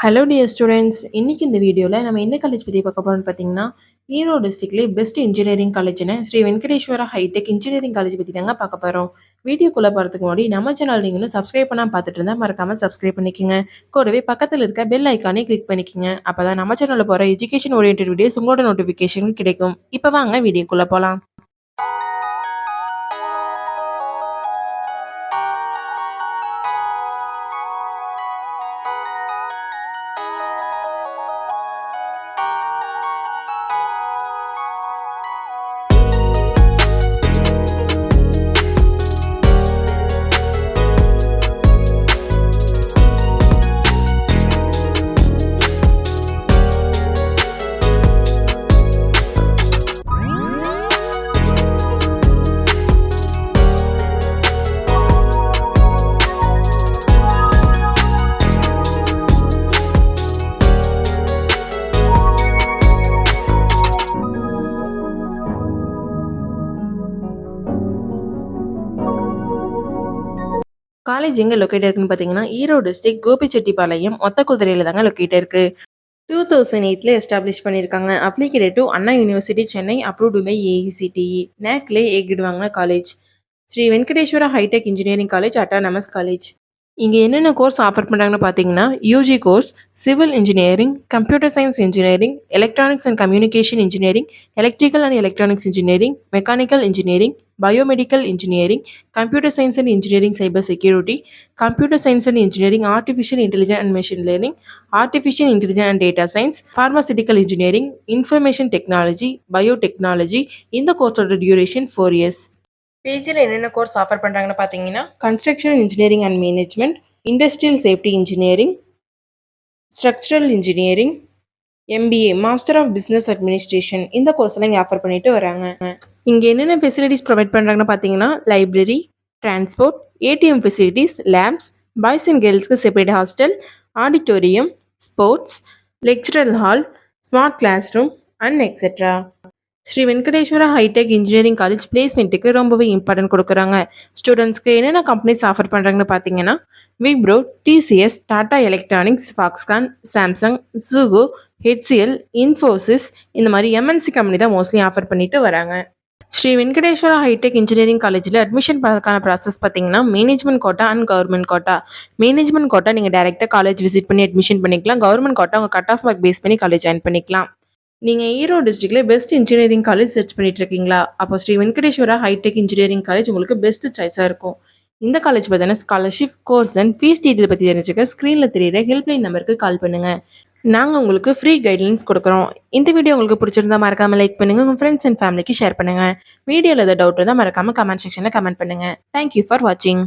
Hello dear students, இன்னைக்கு இந்த வீடியோவில் நம்ம என்ன காலேஜ் பற்றி பார்க்க போகிறோம்னு பார்த்தீங்கன்னா, ஈரோடு டிஸ்ட்ரிக்ட்லேயே பெஸ்ட் இன்ஜினியரிங் காலேஜ்னு Sri Venkateswara hitech engineering college பற்றி தாங்க பார்க்க போகிறோம். வீடியோக்குள்ளே போகிறதுக்கு முன்னாடி நம்ம சேனல் நீங்கள் இன்னும் சப்ஸ்கிரைப் பண்ணாமல் பார்த்துட்டு இருந்தால் மறக்காமல் சப்ஸ்கிரைப் பண்ணிக்கோங்க. கூடவே பக்கத்தில் இருக்க பெல் ஐக்கானே கிளிக் பண்ணிக்கோங்க. அப்போ தான் நம்ம சேனலில் போகிற எஜுகேஷன் ஓரியன்ட் வீடியோஸ் உங்களோட நோட்டிஃபிகேஷன் கிடைக்கும். இப்போ வாங்க வீடியோக்குள்ளே போகலாம். காலேஜ் எங்கே லொக்கேட் இருக்குன்னு பார்த்தீங்கன்னா, ஈரோடு டிஸ்ட்ரிக்ட் கோபிச்செட்டிப்பாளையம் ஒத்தக்குதிரையில் தாங்க லொக்கேட் இருக்கு. 2008 எஸ்டாப்ளிஷ் பண்ணியிருக்காங்க. Affiliated to Anna university Chennai, approved by AICTE. நேக்லே ஏ கிரேட் வாங்கின college. Sri Venkateswara hitech engineering college, autonomous college. இங்கே என்னென்ன கோர்ஸ் ஆஃபர் பண்ணுறாங்கன்னு பார்த்தீங்கன்னா, UG course civil engineering, computer science engineering, electronics and communication engineering, electrical and electronics engineering, mechanical engineering, biomedical engineering, computer science and engineering cyber security, computer science and engineering artificial intelligence and machine learning, artificial intelligence and data science, pharmaceutical engineering, information technology, biotechnology. இந்த கோர்ஸோட duration 4 years. பிஜியில் என்னென்ன course offer பண்ணுறாங்கன்னு பார்த்தீங்கன்னா, construction engineering and management, industrial safety engineering, structural engineering, MBA master of business administration. இந்த கோர்ஸ்லாம் இங்கே offer பண்ணிட்டு வராங்க. இங்கே என்னென்ன ஃபெசிலிட்டிஸ் ப்ரொவைட் பண்ணுறாங்கன்னு பார்த்தீங்கன்னா, library, transport, ATM facilities, labs, boys and கேர்ள்ஸ்க்கு separate hostel, auditorium, sports, lecture hall, smart class room and etcetera. Sri Venkateswara hitech engineering college பிளேஸ்மெண்ட்டுக்கு ரொம்பவே இம்பார்ட்டன்ட் கொடுக்குறாங்க. ஸ்டூடெண்ட்ஸ்க்கு என்னென்ன கம்பெனிஸ் ஆஃபர் பண்ணுறாங்கன்னு பார்த்தீங்கன்னா, Wipro, TCS, Tata Electronics, Foxconn, Samsung, ஜூகோ, ஹெச்சிஎல், இன்ஃபோசிஸ், இந்த மாதிரி எம்என்சி கம்பெனி தான் மோஸ்ட்லி ஆஃபர் பண்ணிட்டு வராங்க. ஸ்ரீ வெங்கடேஸ்வரா ஹைடெக் இன்ஜினியரிங் காலேஜில் அட்மிஷன் பண்ணுறதுக்கான ப்ராசஸ் பார்த்தீங்கன்னா, management quota and government quota. Management quota நீங்கள் டேரெக்டாக காலேஜ் விசிட் பண்ணி அட்மிஷன் பண்ணிக்கலாம். கவர்மெண்ட் கோட்டா உங்கள் கட் ஆஃப் மார்க் பேஸ் பண்ணி காலேஜ் ஜாயின் பண்ணிக்கலாம். நீங்கள் ஈரோடு டிஸ்ட்ரிக்ட்ல பெஸ்ட் இன்ஜினியரிங் காலேஜ் சர்ச் பண்ணிட்டு இருக்கீங்களா? அப்போ Sri Venkateswara hitech engineering college உங்களுக்கு பெஸ்ட் சாய்ஸாக இருக்கும். இந்த காலேஜ் பார்த்தீங்கன்னா scholarship, course and fees detail பற்றி தெரிஞ்சுக்க ஸ்க்ரீனில் தெரியிற ஹெல்ப்லைன் நம்பருக்கு கால் பண்ணுங்கள். நாங்கள் உங்களுக்கு ஃப்ரீ கைட்லைன்ஸ் கொடுக்குறோம். இந்த வீடியோ உங்களுக்கு பிடிச்சிருந்தா மறக்காமல் லைக் பண்ணுங்கள், உங்கள் ஃப்ரெண்ட்ஸ் அண்ட் ஃபேமிலிக்கு ஷேர் பண்ணுங்கள். வீடியோவில் ஏதாவது டவுட் இருந்தால் மறக்காமல் கமெண்ட் செக்ஷனில் கமெண்ட் பண்ணுங்கள். தேங்க்யூ ஃபார் வாட்சிங்.